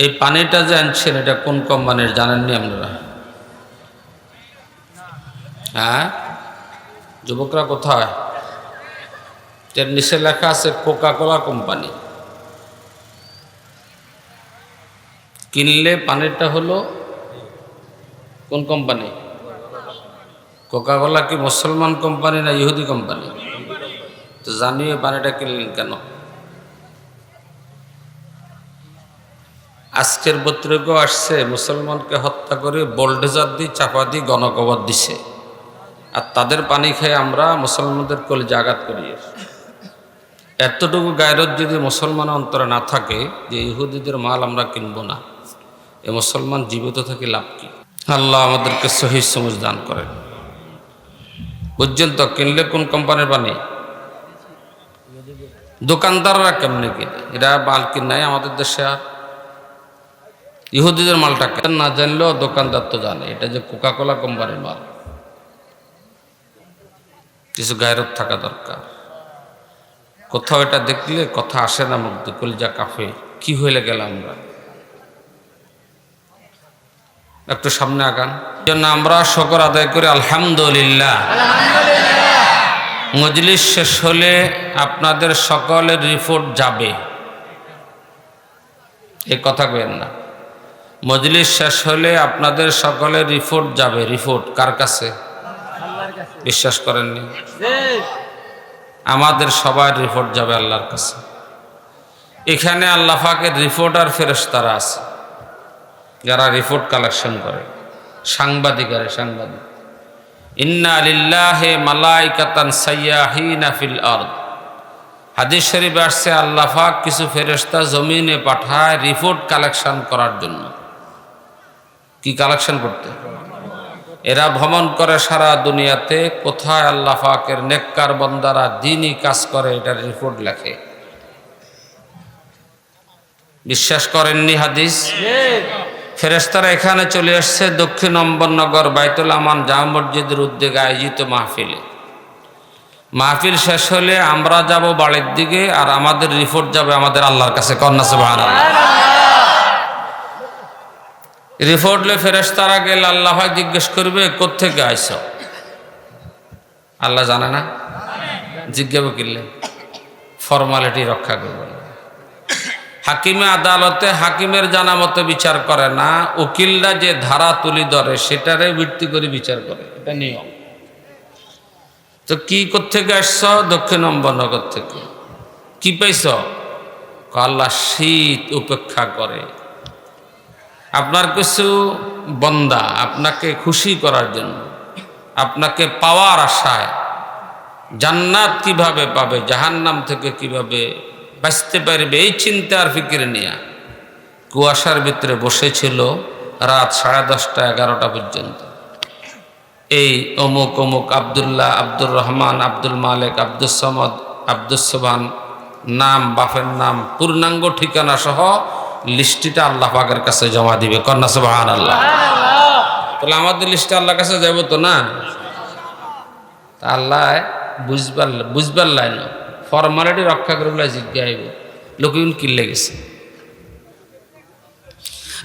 এই পানিটা যে আনছেন এটা কোন কোম্পানির জানেননি আপনারা? হ্যাঁ, যুবকরা কোথায়? এর নিচে লেখা আছে কোকা কোলা কোম্পানি। কিনলে পানিটা হলো কোন কোম্পানি? কোকা কোলা কি মুসলমান কোম্পানি না ইহুদি কোম্পানি? তো জানিয়ে পানিটা কিনলেন কেন? আজকের পত্রিকাও আসছে মুসলমানকে হত্যা করে বোল্ডেজার দিয়ে চাপা দিয়ে গণকবর দিছে, আর তাদের পানি খেয়ে আমরা মুসলমানদের কলিজা আঘাত করি। এতটুকু গায়রত যদি মুসলমান অন্তরে না থাকে যে ইহুদিদের মাল আমরা কিনবো না, এ মুসলমান জীবিত থেকে লাভ কি? আল্লাহ আমাদেরকে সহি সমঝ দান করেন। বুঝছেন তো? কিনলে কোন কোম্পানির পানি? দোকানদাররা কেমনে কিনে? এরা মাল কিনাই আমাদের দেশে। আর ইহুদিদের মালটা কেন না জানলেও দোকানদার তো জানে এটা যে কোকা কোলা কোম্পানির মাল। কিছু গায়রত থাকা দরকার। কোথাও এটা দেখলে কথা আসে না মুখ দিয়ে, কলিজা কাফে। কি হইলে গেল আমরা? একটু সামনে আগান। জন্য আমরা শুকর আদায় করি আলহামদুলিল্লাহ। মজলিস শেষ হলে আপনাদের সকলের রিপোর্ট যাবে, এই কথা কইেন না। মজলিস শেষ হলে আপনাদের সকলের রিপোর্ট যাবে। রিপোর্ট কার কাছে? বিশ্বাস করেননি? আমাদের সবার রিপোর্ট যাবে আল্লাহর কাছে। এখানে আল্লাহ পাকের রিপোর্টার ফেরেশতারা আছে যারা রিপোর্ট কালেকশন করে, সাংবাদিক। ইন্না লিল্লাহি মালাইকাতান সাইয়াহিনা ফিল আরদ। হাদিস শরীফে আসছে আল্লাহ পাক কিছু ফেরেশতা জমিনে পাঠায় রিপোর্ট কালেকশন করার জন্য। কি কালেকশন করতে? এরা ভ্রমণ করে সারা দুনিয়াতে, কোথায় আল্লাহ পাকের নেককার বান্দারা দ্বীনি কাজ করে এটার রিপোর্ট লেখে। বিশ্বাস করেননি হাদিস? ফেরেশতারা এখানে চলে আসছে দক্ষিণ অম্বরনগর বাইতুল আমান জামে মসজিদের উদ্যোগে আয়োজিত মাহফিলে। মাহফিল শেষ হলে আমরা যাব বাড়ির দিকে, আর আমাদের রিপোর্ট যাবে আমাদের আল্লাহর কাছে। কন্যা সুবহানাল্লাহ। রিপোর্ট লে ফেরেশতারা গেলে আল্লাহ ভাই জিজ্ঞেস করবে কোত্থেকে আইছো? আল্লাহ জানে না? জিজ্ঞাসা করলে ফরমালিটি রক্ষা করবে না। হাকিমে আদালতে হাকিমের জানা মতো বিচার করে না, উকিলরা যে ধারা তুলি ধরে সেটারে ভিত্তি করে বিচার করে, এটা নিয়ম। তো কি কোত্থেকে আসছ? দক্ষিণ অম্বরনগর থেকে। কি পাইছ? আল্লাহ শীত উপেক্ষা করে। আপনার কিছু বন্দা আপনাকে খুশি করার জন্য, আপনাকে পাওয়ার আশায়, জান্নাত কিভাবে পাবে, জাহান্নাম থেকে কিভাবে বাঁচতে পারবে, এই চিন্তা আর ফিকির নিয়ে কুয়াশার ভিতরে বসেছিল রাত 10:30 11টা পর্যন্ত। এই অমুক অমুক আব্দুল্লাহ, আব্দুর রহমান, আব্দুল মালিক, আব্দুস সামাদ, আব্দুস সোবহান নাম, বাপের নাম, পূর্ণাঙ্গ ঠিকানা সহ লিস্টিটা আল্লাহ পাকের কাছে জমা দিবে। কন্যা সুবহানাল্লাহ। তাহলে আমাদের লিস্টটা আল্লাহর কাছে যাব তো না? আল্লাহ বুঝবার লাইন ফরমালিটি রক্ষা করে বলে জিজ্ঞাসা লোকজন কিনলে গেছে।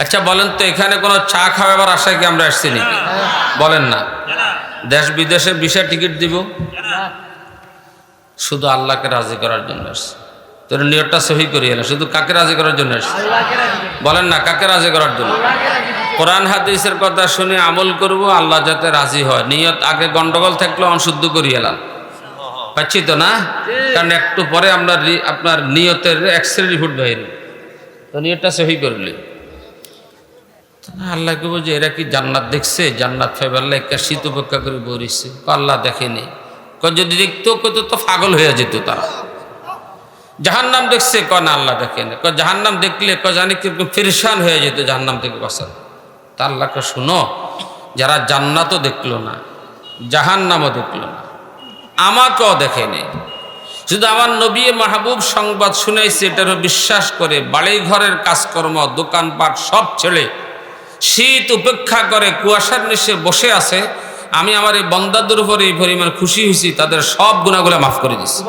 আচ্ছা বলেন তো, এখানে কোনো চা খাওয়াবার আশায় কি আমরা আসছি নাকি? বলেন না। দেশ বিদেশে ভিসা টিকিট দিব শুধু আল্লাহকে রাজি করার জন্য আসছি। তোর নিয়তটা সহি করিয়ে না, শুধু কাকে রাজি করার জন্য আসছি? বলেন না, কাকে রাজি করার জন্য? কোরআন হাদিসের কথা শুনে আমল করব, আল্লাহ যাতে রাজি হয়। নিয়ত আগে গন্ডগোল থাকলে অনশুদ্ধ করিয়ে এলাম, পাচ্ছি তো না? কারণ একটু পরে আমরা আপনার নিয়তের এক্সরে রিপোর্ট বাইরে, তো নিয়তটা সহি করলে আল্লাহকে বলছে এরা কি জান্নাত দেখছে? জান্নাত ফেবাল্লা একটা শীত উপেক্ষা করে বলিছে। আল্লাহ দেখেনি। যদি দেখতো কত তো পাগল হয়ে যেত তারা। জাহান্নাম দেখছে? না আল্লাহ দেখেনি। জাহান্নাম দেখলে জানি কিরকম ফিরসান হয়ে যেত জাহান্নাম থেকে বাঁচার। তা আল্লাহকে শুনো, যারা জান্নাতও দেখলো না, জাহান্নামও দেখলো না, আমাকেও দেখেনি, শুধু আমার নবী মাহবুব সংবাদ শুনাইছে এটারও বিশ্বাস করে বাড়ি ঘরের কাজকর্ম দোকানপাট সব ছেড়ে শীত উপেক্ষা করে কুয়াশার নিচে বসে আছে, আমি আমার এই বন্দাদের উপরে এই পরিমাণ খুশি হয়েছি, তাদের সব গুনাহগুলো মাফ করে দিচ্ছি।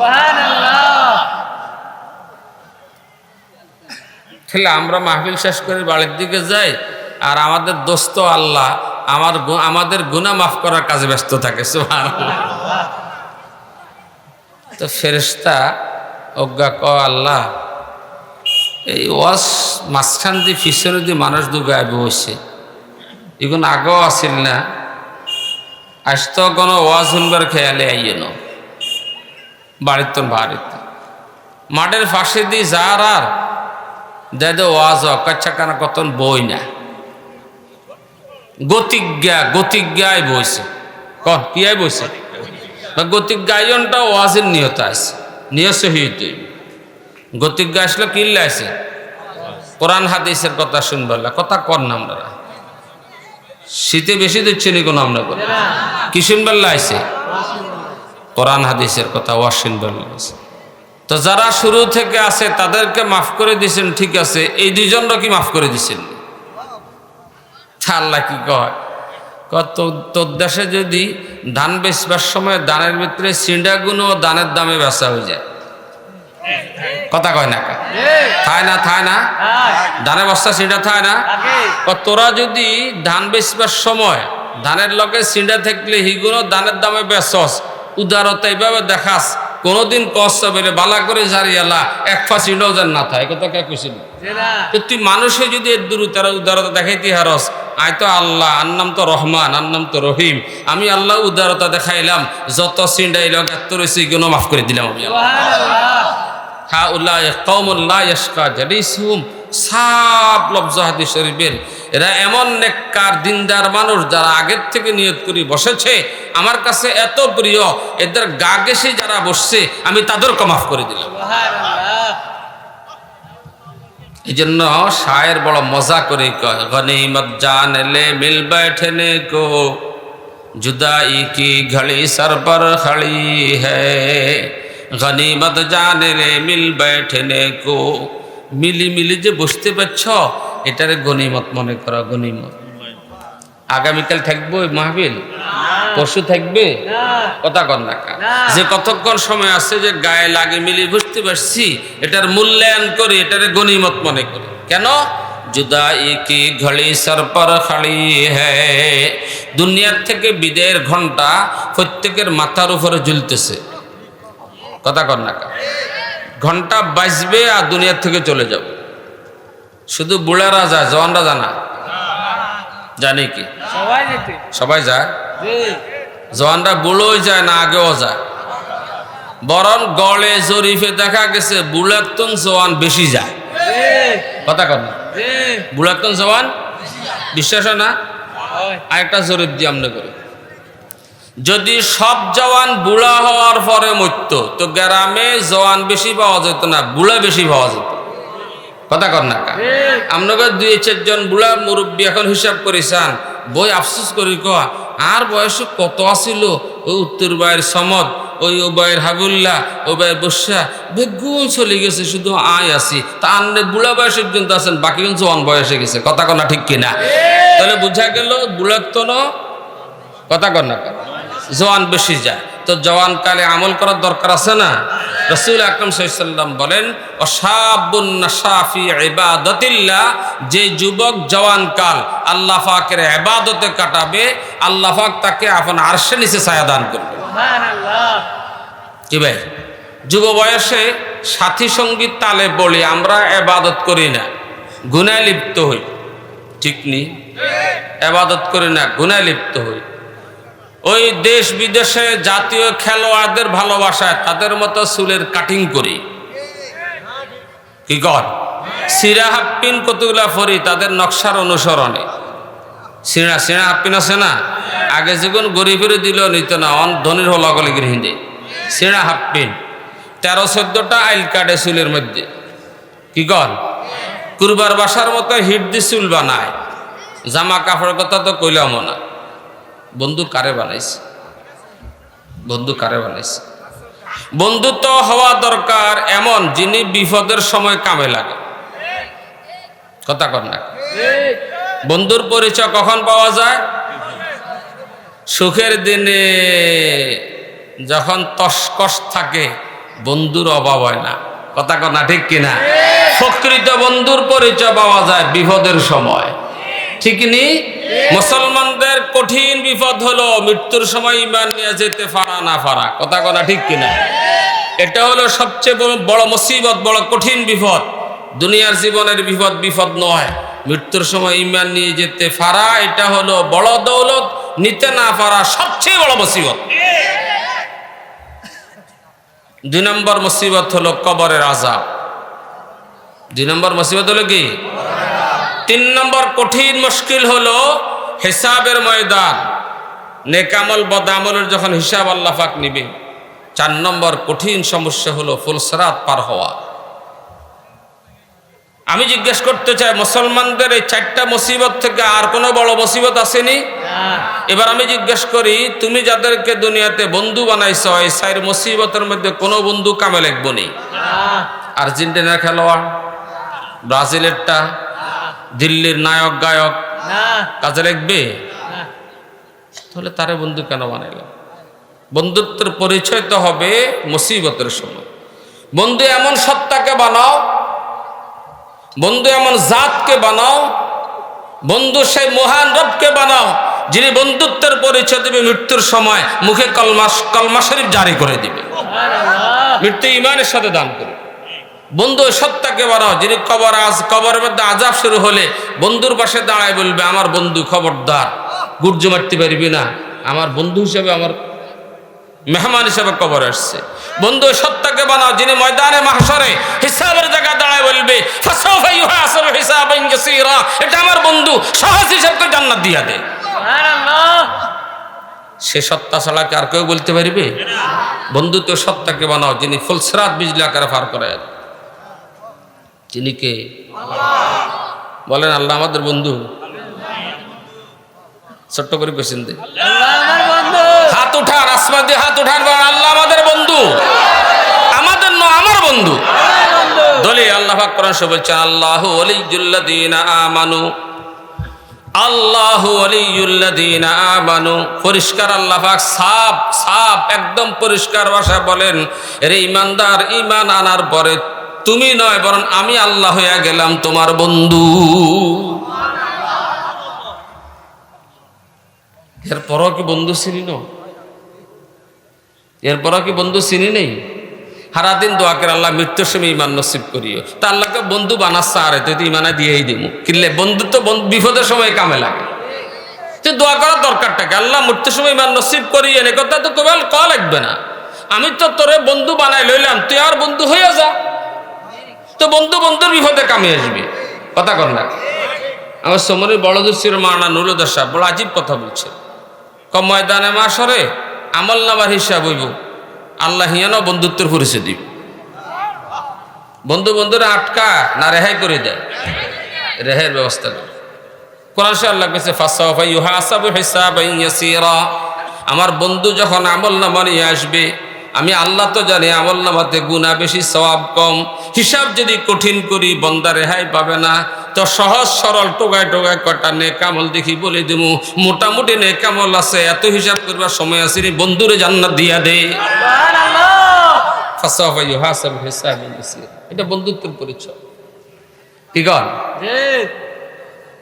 তাহলে আমরা মাহফিল শেষ করে বাড়ির দিকে যাই, আর আমাদের দোস্ত আল্লাহ আমাদের গুনাহ মাফ করার কাজে ব্যস্ত থাকে। সুবহানাল্লাহ। তো ফেরেশতা অজ্ঞা ক আল্লাহ, এই ওয়াজ মাঝখান দিয়ে পিছনে দিয়ে মানুষ দুগায় বসে, এখন আগেও আসিল না, আজ তো কোনো ওয়াজ শুনবার খেয়ালে আইয়েন বাড়িতে মাঠের ফাঁসে দিয়ে যার আর দে ওয়াজ কাচ্চা কানা কতন বই না, গতিজ্ঞায় বইছে। কন কি আই বইছে? গতিজ্ঞায়নটা ওয়াজের নিয়ত আছে, নিয়ত সহিত। গতিজ্ঞা আসলে কিল্লা আছে কোরআন হাদিসের কথা শুনবার কথা কর না। আমরা শীতে বেশি দিচ্ছে নি কোনো আমরা করে কি শুনবার লাইছে? কোরআন হাদিসের কথা ওয়াজ শুনবার লাইছে। তো যারা শুরু থেকে আছে তাদেরকে মাফ করে দিয়েছেন, ঠিক আছে, এই দুইজনরা কি মাফ করে দিয়েছেন? আল্লাহ কি কয়, তোর দেশে যদি ধান বেচবার সময় ধানের ভিতরে সিন্ডাগুলো ধানের দামে বেচা হয়ে যায়, কথা কয় না থায় না ধানের বস্তা সিন্ডা থায় না। তোরা যদি ধান বেচবার সময় ধানের লগে সিন্ডা থাকলে হিগুলো ধানের দামে বেচস, উদারতা এইভাবে দেখাস, কোনোদিন কষ্ট বেড়ে বালা করে জারিয়ালা এক ফাঁসিটাও যেন না থাকে, কথা কে কইছিল? তুই মানুষে যদি এর দূর তারা উদারতা দেখাইতে হারস, আয় তো আল্লাহ, আর নাম তো রহমান, আর নাম তো রহিম, আমি আল্লাহ উদারতা দেখাইলাম, যত সিন্ডাই লোক এত রয়েছে এগুলো মাফ করে দিলাম আমি। এরা এমন নেককার দিনদার মানুষ যারা আগের থেকে নিয়ত করে বসেছে, আমার কাছে এত প্রিয়, এদের গা ঘেঁষে যারা বসছে আমি তাদেরকে মাফ করে দিলাম। এই জন্য শায়ের বড় মজা করে কয়, গনিমত জানলে মিল बैठने को जुदाई की घड़ी सर पर खड़ी है, গনিমত জানলে মিল बैठने को, মিলি মিলি যে বসতে পারছ এটারে গনিমত মনে করা। গনিমত আগামীকাল থাকবো মাহফিল, পরশু থাকবে, কথা কর না। যে কতক্ষণ সময় আছে যে গায়ে লাগে মিলি বুঝতে পারছি, এটার মূল্যায়ন করি, এটারে গনিমত মনে করি। কেন? जुदाई की घड़ी सर पर खड़ी है, দুনিয়ার থেকে বিদায়ের ঘন্টা প্রত্যেকের মাথার উপরে ঝুলতেছে, কথা কর না। ঘন্টা বাজবে আর দুনিয়ার থেকে চলে যাবে। শুধু বুড়ারা যায়, জওয়ানরা জানা জানে কি? সবাই যায়। জওয়ানরা বুড়োই যায় না, আগেও যায়। বরং গড়ে জরিফে দেখা গেছে বুড়াতন জওয়ান বেশি যায়, কথা কর না। বুড়াতন জওয়ান বিশ্বাস না? আরেকটা জরিফ দিয়ে আমরা করি, যদি সব জওয়ান বুড়া হওয়ার পরে মরত তো গ্রামে জওয়ান বেশি পাওয়া যেত না, বুড়া বেশি পাওয়া যেত, কথা কর না। আপনাকে 2-4 জন বুড়া মুরব্বী এখন হিসাব করেছেন, বই আফসোস করি ক আর বয়স কত আসিল, ওই উত্তর বাইয়ের সমদ, ওই ওবাইয়ের হাবুল্লাহ, ওবাইয়ের বসা বেগুন চলে গেছে, শুধু আয় আসি তা আনলে বুড়া বয়সে কিন্তু আছেন, বাকি কিন্তু জওয়ান বয়সে গেছে, কথা কর না, ঠিক কিনা? তাহলে বুঝা গেল বুড়াত্তন, কথা কর না, জওয়ান বেশি যায়। তো জওয়ান কালে আমল করার দরকার আছে না? রাসূল আকরাম সাল্লাল্লাহু আলাইহি ওয়াসাল্লাম বলেন, অশাবুন নাশাফি ইবাদাতিল্লাহ, যে যুবক জওয়ান কাল আল্লাহ পাকের ইবাদতে কাটাবে, আল্লাহ পাক তাকে আপন আরশের নিচে ছায়া দান করবে। সুবহানাল্লাহ। কি ভাই, যুব বয়সে সাথী সঙ্গীত তালে বলি আমরা ইবাদত করি না, গুনাহে লিপ্ত হই, ঠিক নেই? ইবাদত করি না, গুনাহে লিপ্ত হই। ওই দেশ বিদেশে জাতীয় খেলোয়াড়দের ভালোবাসায় তাদের মতো চুলের কাটিং করি, কি কর সিরা হাপ্পিন কতগুলা ফরি তাদের নকশার অনুসরণে। সিরা হাপ্পিন আছে না, আগে যখন গরিবের দিল নিত না, ধনির হল গলিগির হিন্দে সিরা হাপ্পিন 13-14টা আইল কাটে চুলের মধ্যে, কি কর কুরবার বাসার মতো হিট দি চুল বানায়। জামা কাপড়ের কথা তো কইলাম না। বন্ধু কারে বানাইছে? বন্ধু কারে বানাইছে? বন্ধুত্ব হওয়া দরকার এমন যিনি বিপদের সময় কামে লাগে, কথা কর না। বন্ধুর পরিচয় কখন পাওয়া যায়? সুখের দিনে যখন তসকস থাকে বন্ধুর অভাব হয় না, কথা কনা ঠিক কিনা? প্রকৃত বন্ধুর পরিচয় পাওয়া যায় বিপদের সময়, ঠিক নি? মুসলমানদের কঠিন বিপদ হলো মৃত্যুর সময় ঈমান নিয়ে যেতে পারা না পারা, কথা কনা ঠিক কিনা? এটা হলো সবচেয়ে বড় মুসিবত, বড় কঠিন বিপদ। দুনিয়ার জীবনের বিপদ নয়, মৃত্যুর সময় ঈমান নিয়ে যেতে পারা এটা হলো বড় দৌলত, নিতে না পারা সবচেয়ে বড় মুসিবত। 2 নম্বর মুসিবত হলো কবরের আযাব। 2 নম্বর মুসিবত হলো কি? 3 নম্বর কঠিন মুশকিল হলো হিসাবের ময়দান, নেক আমল বদ আমলের যখন হিসাব আল্লাহ পাক নিবে। 4 নম্বর কঠিন সমস্যা হলো ফুলসরাত পার হওয়া। আমি জিজ্ঞেস করতে চাই, মুসলমানদের এই 4টা মুসিবত থেকে আর কোনো বড় মুসিবত আসেনি? এবার আমি জিজ্ঞেস করি, তুমি যাদেরকে দুনিয়াতে বন্ধু বানাইছো এই 4 মুসিবতের মধ্যে কোনো বন্ধু কামে লাগবো নি? আর্জেন্টিনার খেলোয়াড়, ব্রাজিলেরটা, দিল্লির নায়ক গায়ক কাজে লাগবে? তাহলে তারে বন্ধু কেন বানাইলাম? বন্ধুত্বের পরিচয় তো হবে মুসিবতের সময়। বন্ধু এমন সত্তাকে বানাও, বন্ধু এমন জাতকে বানাও, বন্ধু সেই মহান রবকে বানাও যিনি বন্ধুত্বের পরিচয় দিবে মৃত্যুর সময়, মুখে কলমা শরীফ জারি করে দিবে, মৃত্যু ঈমানের সাথে দান করবে। বন্ধু সত্তাকে বানাও যিনি কবরের মধ্যে আযাব শুরু হলে বন্ধুর পাশে দাঁড়ায় বলবে, আমার বন্ধু খবরদার, গুর্জ মারতে পারবি না, আমার বন্ধু হিসেবে, আমার মেহমান হিসেবে কবরে আসছে। বন্ধু সত্তাকে বানাও যিনি ময়দানে মাহশরে হিসাবের জায়গায় দাঁড়ায় বলবে, ফাসাউফা ইউহাসাবু হিসাবান ইয়াসীরা, এটা আমার বন্ধু, সহজ হিসাবে জান্নাত দিয়া দে। সুবহানাল্লাহ। সে সত্তা ছাড়া কি আর কেউ বলতে পারবে? বন্ধুত্ব সত্তাকে বানাও যিনি ফুলসরাত বিজলি আকারে পার করে। যিনি কে? বলেন আল্লাহ আমাদের বন্ধু। ছোট্ট করে কোশ্চেন দে, হাত উঠান, আসমান দিয়ে হাত উঠান, আল্লাহ আমাদের বন্ধু, আমাদের নয়, আমার বন্ধু। দলিল আল্লাহ পাক কোরআন শরীফে বলছেন, আল্লাহু ওয়ালিয়ুল্লাযীনা আমানু, আল্লাহু ওয়ালিয়ুল্লাযীনা আমানু। পরিষ্কার আল্লাহ পাক সাফ একদম পরিষ্কার ভাষায় বলেন, এরে ঈমানদার, ঈমান আনার পরে তুমি নয় বরং আমি আল্লাহ হইয়া গেলাম তোমার বন্ধু। এরপরও কি বন্ধু চিনি না? এরপরও কি বন্ধু চিনি নেই? সারাদিন দোয়া করে আল্লাহ মৃত্যুর সময় ঈমান নসিব করিও। তা আল্লাহকে বন্ধু বানাচ্ছে, আরে তুই তো ঈমানে দিয়েই দিব, কিনলে বন্ধু তো বিপদের সময় কামে লাগে। তুই দোয়া করার দরকারটাকে, আল্লাহ মৃত্যুর সময় ঈমান নসিব করিয়ে এনে কথা তো কেবল কল লাগবে না। আমি তো তোরে বন্ধু বানাই লইলাম, তুই আর বন্ধু হইয়া যা, তো বন্ধুর বিপদে কামে আসবি, কথা কর না। আমার সমরের বড় দূর মানা নুরুদ্দার সাহেব বড় আজীব কথা বলছে। ময়দানে মাশরে আমল নামার হিসাব হইব, আল্লাহ হিয়ানো বন্ধুত্বের পরিচয় দিব। বন্ধুরা আটকা না রেহাই করে দেয়, রেহাইয়ের ব্যবস্থা করে। কোরআন শরীফে আল্লাহ কইছে, ফাসাউফা ইউহাসাবু হিসাবান ইয়াসীরা। আমার বন্ধু যখন আমল নামা নিয়ে আসবে, আমি আল্লাহ তো জানি আমল নামাতে গুনাহ বেশি সওয়াব কম, হিসাব যদি কঠিন করি বন্দা রেহাই পাবে না। তো সহজ সরল টোগায় কটা নেক আমল দেখি বলে দেবো, মোটামুটি নেক আমল আছে, এত হিসাব করবার সময় আছে রে, বন্ধুরে জান্নাত দিয়া দে। ফাসাউফা ইউহাসাবু হিসাবান ইয়াসীরা, এটা বন্ধুত্বের পরিচয়। ঠিক আছে?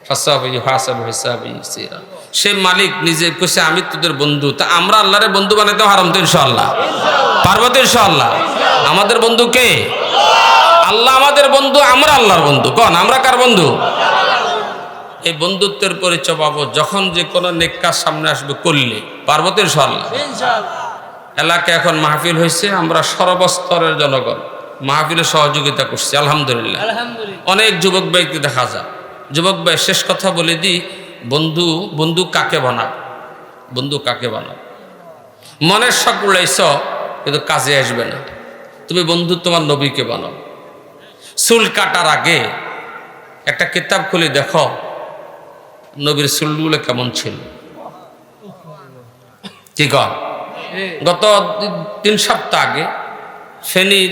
ফাসাউফা ইউহাসাবু হিসাবান ইয়াসীরা। সে মালিক নিজে কইছে আমি তোদের বন্ধু, তা আমরা আল্লাহরে বন্ধু বানাইতে হারাম তো ইনশাআল্লাহ পারবো তো ইনশাআল্লাহ। আমাদের বন্ধু কে? আল্লাহ আমাদের বন্ধু, আমরা আল্লাহর বন্ধু। কোন আমরা কার বন্ধু? এই বন্ধুত্বের পরিচয় পাবো যখন যে কোনো নেক কাজ সামনে আসবে করলে, পারবো তো ইনশাআল্লাহ। এলাকায় এখন মাহফিল হয়েছে, আমরা সর্বস্তরের জনগণ মাহফিলে সহযোগিতা করছি আলহামদুলিল্লাহ। অনেক যুবক ব্যক্তি দেখা যায়। যুবক ভাই শেষ কথা বলে দিই, বন্ধু কাকে বানাও? বন্ধু কাকে বানাও? মনের শখ উড়াইছ কিন্তু কাজে আসবে না। তুমি বন্ধু তোমার নবীকে বানাও। চুল কাটার আগে একটা কিতাব খুলে দেখো নবীর চুলগুলো কেমন ছিল। ঠিক আছে? গত 3 সপ্তাহ আগে ফেনীর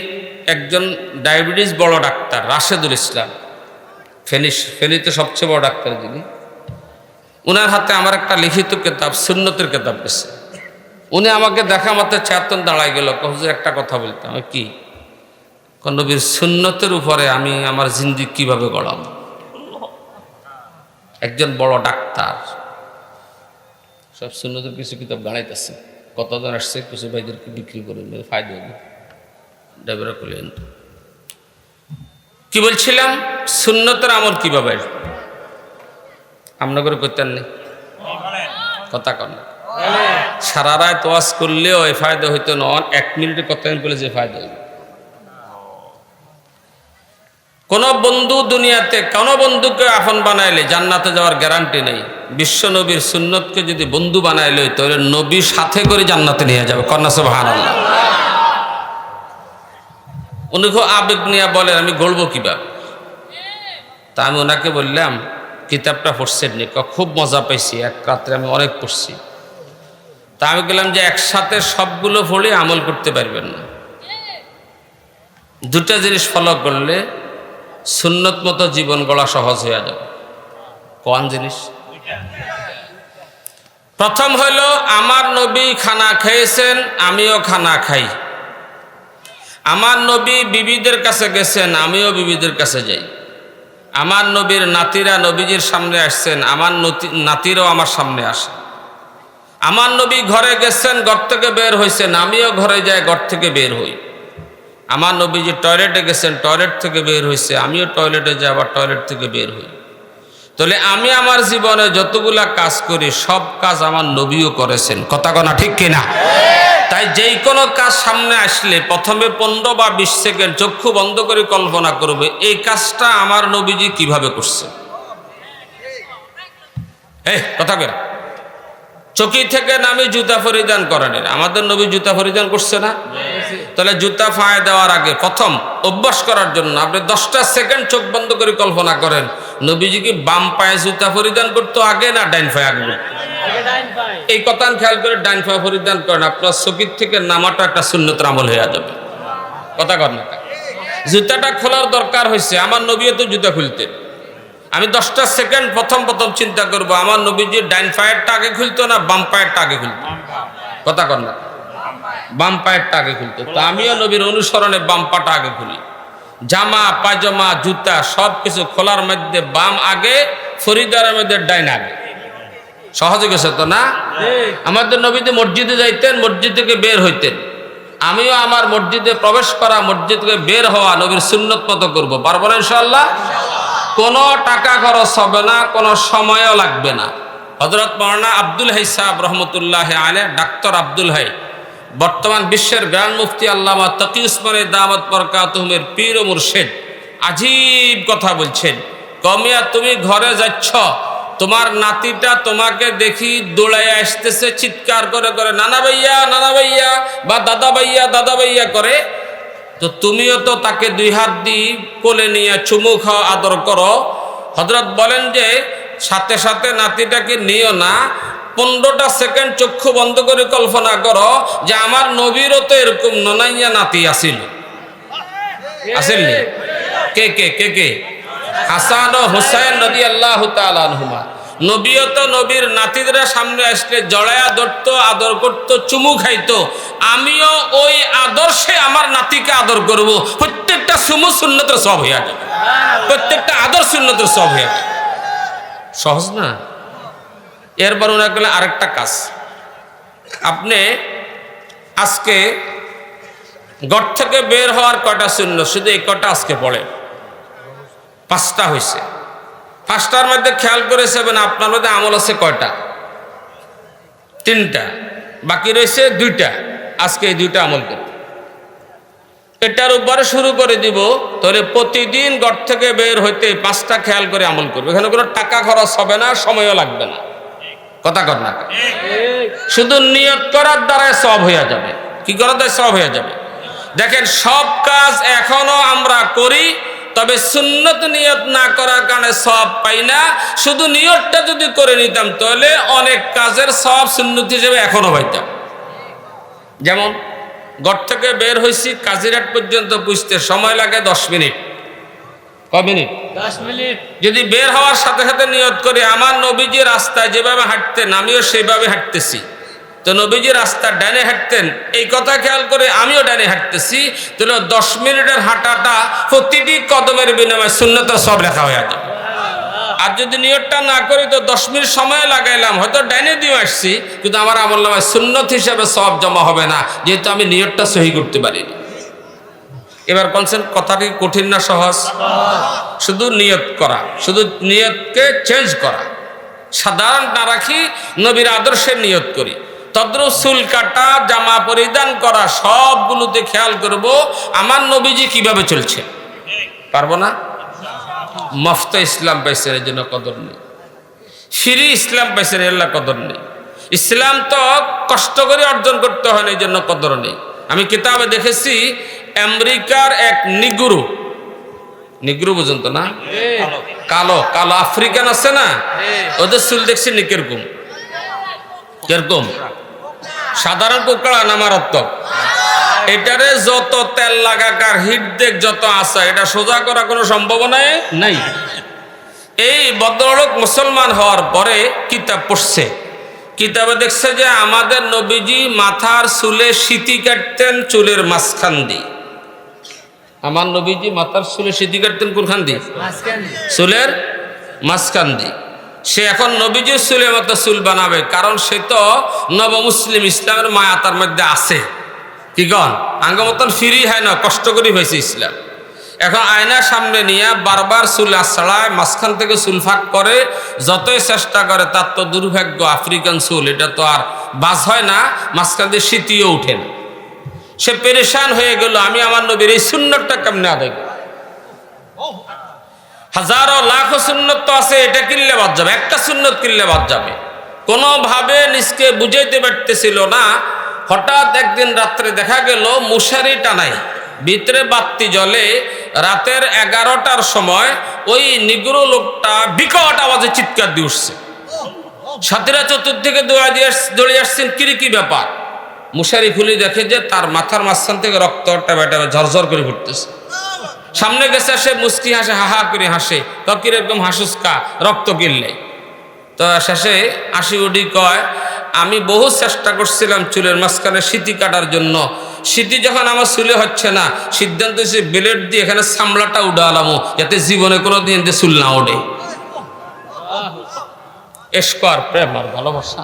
একজন ডায়াবেটিস বড় ডাক্তার রাশেদুল ইসলাম, ফেনীতে সবচেয়ে বড় ডাক্তার যিনি, উনার হাতে আমার একটা লিখিত কিতাব সুন্নতের কিতাব পেয়েছে। উনি আমাকে দেখা মাত্র চেতন দাঁড়ায় গেল, হুজুর একটা কথা বলতে। আমি কি? নবীর সুন্নতের উপরে আমি আমার জিন্দেগি কিভাবে গড়াম। একজন বড় ডাক্তার সব সুন্নতের কিছু কিতাব গাড়াইতেছে, কতজন আসছে, কিছু ভাইদেরকে বিক্রি করে ফায়দা হবে। ড্রাইভার করলেন কি বলছিলাম, সুন্নতের আমল কিভাবে আমরা করে করতেন নেই কথা কন না। সারা রাত ওয়াজ করলেও এই ফায়দা হইতো না, 1 মিনিটে কথা বলে যে ফায়দা হইবে। কোন বন্ধু দুনিয়াতে কোন বন্ধুকে আপন বানাইলে জান্নাতে যাওয়ার গ্যারান্টি নেই। বিশ্ব নবীর সুন্নতকে যদি বন্ধু বানাইলে তাহলে নবী সাথে করে জান্নাতে নিয়ে যাবে। কন্যা সুবহানাল্লাহ। উনি খুব আবেগ নিয়ে বলেন আমি গড়বো কিভাবে। তা আমি ওনাকে বললাম কিতাবটা পড়ছেন নি? খুব মজা পাইছি, এক রাত্রে আমি অনেক পড়ছি। তা আমি বললাম যে একসাথে সবগুলো পড়ে আমল করতে পারবেন না, দুটা জিনিস ফলো করলে সুন্নত মতো জীবন গড়া সহজ হয়ে যাবে। কোন জিনিস? প্রথম হলো আমার নবী খানা খেয়েছেন, আমিও খানা খাই। আমার নবী বিবিদের কাছে গেছেন, আমিও বিবিদের কাছে যাই। আমার নবীর নাতিরা নবীজির সামনে আসছেন, আমার নাতিরাও আমার সামনে আসে। আমার নবী ঘরে গেছেন, ঘর থেকে বের হয়েছেন, আমিও ঘরে যাই, ঘর থেকে বের হই। আমার নবীজি টয়লেটে গেছেন, টয়লেট থেকে বের হয়েছে, আমিও টয়লেটে যাই, আবার টয়লেট থেকে বের হই। তাহলে আমি আমার জীবনে যতগুলা কাজ করি সব কাজ আমার নবীও করেছেন। কথা কনা ঠিক কিনা? তাই যেই কোনো কাজ সামনে আসলে প্রথমে 15 বা 20 সেকেন্ড চক্ষু বন্ধ করে কল্পনা করবে এই কাজটা আমার নবীজি কিভাবে করছে। কথা কেন? চকি থেকে নামে জুতা পরিধান করেন, আমাদের নবী জুতা পরিধান করছে না? তাহলে জুতা পায়ে দেওয়ার আগে প্রথম অভ্যাস করার জন্য আপনি 10টা সেকেন্ড চোখ বন্ধ করে কল্পনা করেন নবীজি কি বাম পায়ে জুতা পরিধান করতো আগে না ডাইন পায়ে আগে? এই কথা খেয়াল করে ডাইন পায়ে পরিধান করেন, আপনার চকির থেকে নামাটা একটা সুন্নতের আমল হয়ে যাবে। কথা কর না? জুতাটা খোলার দরকার হয়েছে, আমার নবীও তো জুতা খুলতেন। আমি 10টা সেকেন্ড প্রথম চিন্তা করব আমার নবীজি ডাইন পায়েরটা আগে খুলতো না বাম পায়েরটা আগে খুলতো? কথা কর না? বাম পায়েরটা আগে খুলতো। তো আমিও নবীর অনুসরণে বাম পাটা আগে খুলি। জামা পায়জামা জুতা সব কিছু খোলার মধ্যে বাম আগে, ফরিদারের মধ্যে ডাইন আগে। সহজে গেছে তো না? আমাদের নবীতে মসজিদে যাইতেন, মসজিদ থেকে বের হইতেন। আমিও আমার মসজিদে প্রবেশ করা, মসজিদ থেকে বের হওয়া নবীর সুন্নত মতো করবো। পারবো না ইনশাআল্লাহ? কোনো টাকা খরচ হবে না, কোনো সময়ও লাগবে না। হযরত মাওলানা আব্দুল হাই সাহেব রহমতুল্লাহ আলাইহি, ডাক্তার আব্দুল হাই, বর্তমান বিশ্বের গ্র্যান্ড মুফতি আল্লামা তকি উসমানী দামাত বরকাতুহুমের পীর ও মুর্শিদ আজীব কথা বলছেন। কমিয়া তুমি ঘরে যাচ্ছ, তোমার নাতিটা তোমাকে দেখি দৌড়াইয়া আসতেছে, চিৎকার করে করে নানা ভাইয়া বা দাদা ভাইয়া করে। তো তুমিও তো তাকে 2 হাত দিয়ে কোলে নিয়ে চুমু খাও, আদর করো। হযরত বলেন যে সাথে সাথে নাতিটাকে নিও না, 15টা সেকেন্ড চক্ষু বন্ধ করে কল্পনা করো যে আমার নবীরও তো এরকম ননাইয়া নাতি আসিল। কে কে কে কে? হাসান ও হুসাইন রাদিয়াল্লাহু তাআলা আনহুমা। নবীও তো নবীর নাতিদের সামনে আসলে জড়ায়া ধরতো, আদর করতো, চুমু খাইতো। আমিও ওই আদর্শে আমার নাতিকে আদর করব। প্রত্যেকটা চুমু সুন্নতের সব হয়ে যাবে, প্রত্যেকটা আদর সুন্নতের সব হয়ে যাবে। সহজ না? এরপর ওনার গেলে আরেকটা কাজ, আপনি আজকে ঘর থেকে বের হওয়ার কয়টা সুন্নত, শুধু এই কটা আজকে পড়ে 5টা হয়েছে। 5টার মধ্যে খেয়াল করে যাবেন আপনার মধ্যে আমল আছে কয়টা? 3টা, বাকি রয়েছে 2টা। আজকে এই 2টা আমল করব, এটার উপরে শুরু করে দিব। তাহলে প্রতিদিন ঘর থেকে বের হইতে 5টা খেয়াল করে আমল করবে। এখানে কোনো টাকা খরচ হবে না, সময়ও লাগবে না। কথা কর না? শুধু নিয়ত করার দ্বারাই সব হয়ে যাবে। কি করার দ্বারা সব হয়ে যাবে? দেখেন সব কাজ এখনো আমরা করি, তবে সুন্নত নিয়ত না করার কারণে সব পাই না। শুধু নিয়তটা যদি করে নিতাম তাহলে অনেক কাজের সব সুন্নত হিসেবে এখনো পাইতাম। যেমন ঘর থেকে বের হয়েছি, কাজিরহাট পর্যন্ত বুঝতে সময় লাগে 10 মিনিট। কয় মিনিট? 10 মিনিট। যদি বের হওয়ার সাথে সাথে নিয়ত করি আমার নবীজি রাস্তায় যেভাবে হাঁটতেন আমিও সেভাবে হাঁটতেছি, তো নবীজি রাস্তা ডানে হাঁটতেন, এই কথা খেয়াল করে আমিও ডানে হাঁটতেছি, তাহলে 10 মিনিটের হাঁটাটা প্রতিটি কদমের বিনিময়ে সুন্নতের সব লেখা হয়ে যাবে। আর যদি নিয়তটা না করি তো 10 মিনিট সময় লাগাইলাম, হয়তো ডাইনে দিয়ে আসছি, কিন্তু আমার আমলনামায় সুন্নত হিসাবে সব জমা হবে না, যেহেতু আমি নিয়তটা সহি করতে পারিনি। এবার কোনছেন কথা কি কঠিন না সহজ? শুধু নিয়ত করা, শুধু নিয়তকে চেঞ্জ করা, সাধারণ না রাখি, নবীর আদর্শের নিয়ত করি। তদ্রুপ চুল কাটা, জামা পরিধান করা, সবগুলোতে খেয়াল করব আমার নবীজি কিভাবে চলছে। পারবো না? মফত ইসলাম পাইছেন এর জন্য কদর নেই, ফ্রি ইসলাম পাইছেন এর কদর নেই। ইসলাম তো কষ্ট করে অর্জন করতে হয় না, এই জন্য কদর নেই। আমি কিতাবে দেখেছি আমেরিকার এক নিগ্রু পর্যন্ত না, কালো কালো আফ্রিকান আছে না, ওদের চুল দেখছি নি কিরকম কিরকম, সাধারণ কুকড়া না মারাত্মক। এটারে যত তেল লাগাকার হিট দেখ যত আসা, এটা সোজা করা কোনো সম্ভাবনাই নাই। এই ভদ্রলোক মুসলমান হওয়ার পরে কিতাব পড়ছে, কিতাবে দেখছে যে আমাদের নবীজি মাথার চুলে সিঁতি কাটতেন চুলের মাঝখান দিয়ে। আমার নবীজি মাথার চুলে সিঁতি কাটতেন কোনখান দিয়ে? চুলের মাঝখান দিয়ে। সে এখন নবীজির চুলের মতো চুল বানাবে, কারণ সে তো নব মুসলিম, ইসলামের মায়া তার মধ্যে আছে। কি গণ আঙ্গ মতন ফিরি হয় না, কষ্ট করে হয়েছে ইসলাম। এখন আয়নার সামনে নিয়ে বারবার চুল আছড়ায়, মাঝখান থেকে চুল ফাঁক করে, যতই চেষ্টা করে তার তো দুর্ভাগ্য, আফ্রিকান চুল এটা তো আর বাজ হয় না, মাঝখান দিয়ে শীতিও উঠে না। সে পেরেশান হয়ে গেল, আমি আমার নবীর এই সুন্নতটা কেমনে আদায় করব? হাজারো লাখো সুন্নত তো আছে, এটা কিনলে বাদ যাবে, একটা সুন্নত কিনলে বাদ যাবে। কোনোভাবে নিজকে বুঝাইতে পারতেছিল না। হঠাৎ একদিন রাত্রে দেখা গেল মশারি টানাই, ভিতরে বাতি জ্বলে, রাতের 11টার সময় ওই নিগ্রো লোকটা বিকট আওয়াজে চিৎকার দিয়ে উঠছে। সাথীরা চতুর্দিকে দৌড়ে আসছেন, কি ব্যাপার? মশারি খুলে দেখে যে তার মাথার মাঝখান থেকে রক্ত ঝরঝর করে ফুটতেছে। সামনে গেছে, সে মুস্কি হাসে, হাহা করে হাসে, তকির একদম হাসুসকা, রক্ত কিনলে। তো শেষে আশি উডি কয়, আমি বহু চেষ্টা করছিলাম চুলের মাঝখানে সিঁতি কাটার জন্য, সিঁতি যখন আমার চুলে হচ্ছে না, সিদ্ধান্ত হচ্ছে ব্লেড দিয়ে এখানে চামড়াটা উড়ালামো, যাতে জীবনে কোনো দিন চুল না ওঠে। এশক আর প্রেম আর ভালোবাসা,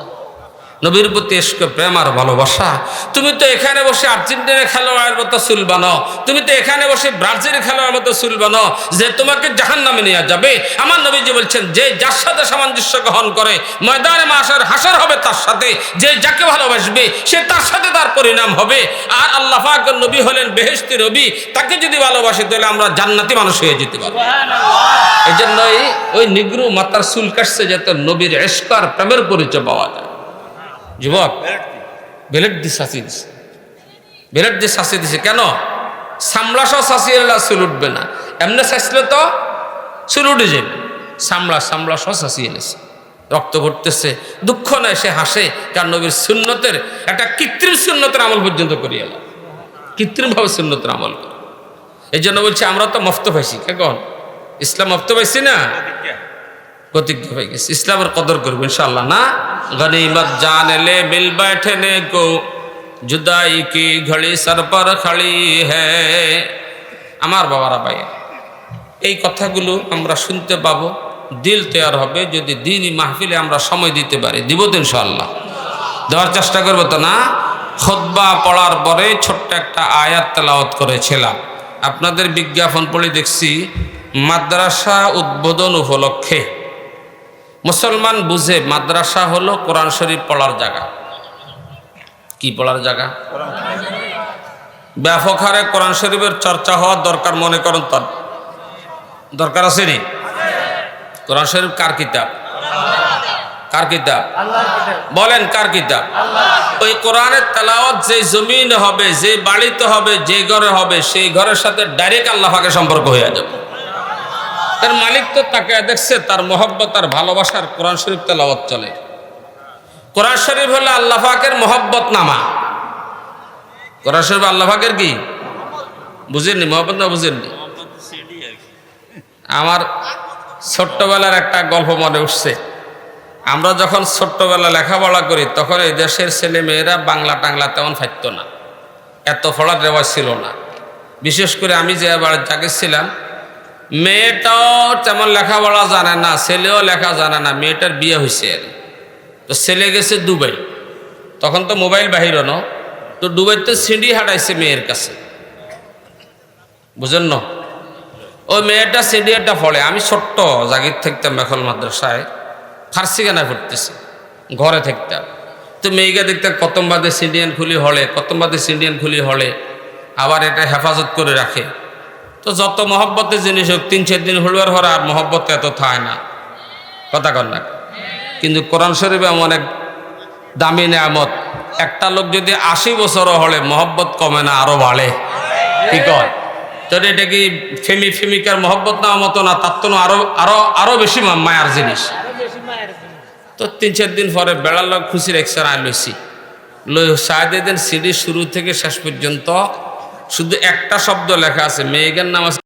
নবীর প্রতি এশক প্রেম আর ভালোবাসা। তুমি তো এখানে বসে আর্জেন্টিনার খেলোয়াড়ের মতো চুল বানাও, তুমি তো এখানে বসে ব্রাজিলের খেলোয়াড়ের মতো চুল বানাও, যে তোমাকে জাহান্নামে নিয়ে যাবে। আমার নবীজি বলছেন, যে যার সাথে সামঞ্জস্য গ্রহণ করে ময়দানে মাশার হাসর হবে তার সাথে, যে যাকে ভালোবাসবে সে তার সাথে তার পরিণাম হবে। আর আল্লাহ পাকের নবী হলেন বেহেশতি নবী, তাকে যদি ভালোবাসি তাহলে আমরা জান্নাতি মানুষ হয়ে যেতে পারবো। এই জন্যই ওই নিগ্রু মাথার চুল কাটছে, যাতে নবীর এশক আর প্রেমের পরিচয় পাওয়া যায়। যুবক, বেলেট দিয়ে শাসি দিছে, বেলেট দিয়ে শাসি দিছে কেন? সামলা সহ শাসিয়ে চুল উঠবে না, এমনি শাসলে তো চুল উঠে যাবে। সামলা সহ শাসিয়ে এনেছে, রক্ত ভরতেছে, দুঃখ নাই, সে হাসে, কারণ নবীর সুন্নতের একটা কৃত্রিম সুন্নতের আমল পর্যন্ত করিয়ে এলাম, কৃত্রিমভাবে সুন্নতের আমল করে। এই জন্য বলছি আমরা তো মফত পাইছি, কেন ইসলাম মফত পাইছি না, প্রতিজ্ঞা হয়ে গেছে, ইসলামের কদর করবো ইনশাআল্লাহ। না গনিমত জান লে মিল बैठने को जुदाई की घड़ी सर पर खड़ी है। আমার বাবারা ভাই, এই কথাগুলো আমরা শুনতে পাবো, দিল তৈয়ার হবে যদি দিনই মাহফিলে আমরা সময় দিতে পারি। দিব তো ইনশাআল্লাহ, দেওয়ার চেষ্টা করবো তো না? খুতবা পড়ার পরে ছোট্ট একটা আয়াত তেলাওয়াত করেছিলাম, আপনাদের বিজ্ঞাপন পড়ে দেখছি মাদ্রাসা উদ্বোধন উপলক্ষে। মুসলমান বুঝে মাদ্রাসা হলো কোরআন শরীফ পড়ার জায়গা। কি পড়ার জায়গা? ব্যাপক হারে কোরআন শরীফের চর্চা হওয়ার দরকার মনে করেন, তার দরকার আছে নি? কোরআন শরীফ কার কিতাব? কার কিতাব? বলেন কার কিতাব? ওই কোরআনের তেলাওয়াত যে জমিন হবে, যে বাড়িতে হবে, যে ঘরে হবে, সেই ঘরের সাথে ডাইরেক্ট আল্লাহ পাকের সম্পর্ক হয়ে যাবে। তার মালিক তো তাকে দেখছে, তার মহব্বত আর ভালোবাসার কোরআন শরীফ তেলাওয়াত চলে। কোরআন শরীফ হলো আল্লাহ পাকের মহব্বত নামা। কোরআন শরীফ আল্লাহ পাকের কি বুঝেননি? মহব্বত না বুঝেননি? আমার ছোট্টবেলার একটা গল্প মনে উঠছে। আমরা যখন ছোট্টবেলা লেখাপড়া করি তখন এই দেশের ছেলে মেয়েরা বাংলা টাংলা তেমন ফাইত না, এত পড়ার রেওয়াজ ছিল না। বিশেষ করে আমি যে আবার যাকে ছিলাম, মেয়েটাও তেমন লেখাপড়া জানে না, ছেলেও লেখা জানে না। মেয়েটার বিয়ে হয়েছে, তো ছেলে গেছে দুবাই, তখন তো মোবাইল বাহির ন, তো দুবাইতে সিঁড়ি হাঁটাইছে মেয়ের কাছে, বুঝেন না? ওই মেয়েটা সিঁড়ি একটা ফলে, আমি ছোট্ট জাগির থাকতাম মেখল মাদ্রাসায়, ফার্সি গানা পড়তেছি, ঘরে থাকতাম। তো মেয়েকে দেখতাম কতমবাদে সিন্ডিয়ান খুলি হলে, কতমবাদে সিন্ডিয়ান খুলি হলে, আবার এটা হেফাজত করে রাখে। তো যত মহব্বতের জিনিস হোক, 3-4 দিন হলুয়ার হরা আর মহব্বত এত থায় না, কথা কর না। কিন্তু কোরআন শরীফে এমন এক দামি নেয়ামত, একটা লোক যদি 80 বছরও হলে মহব্বত কমে না, আরো বাড়ে। কি কয়? তো এটা কি ফেমিকার মহব্বত নেওয়ার মতো না, তার তো আরো আরো আরো বেশি মায়ার জিনিস। তো 3-4 দিন পরে বেড়ার লোক খুশি রেখছে, আয় লইছি, শাহেদিন সিডি শুরু থেকে শেষ পর্যন্ত শুধু একটা শব্দ লেখা আছে, মেয়েগের নাম আছে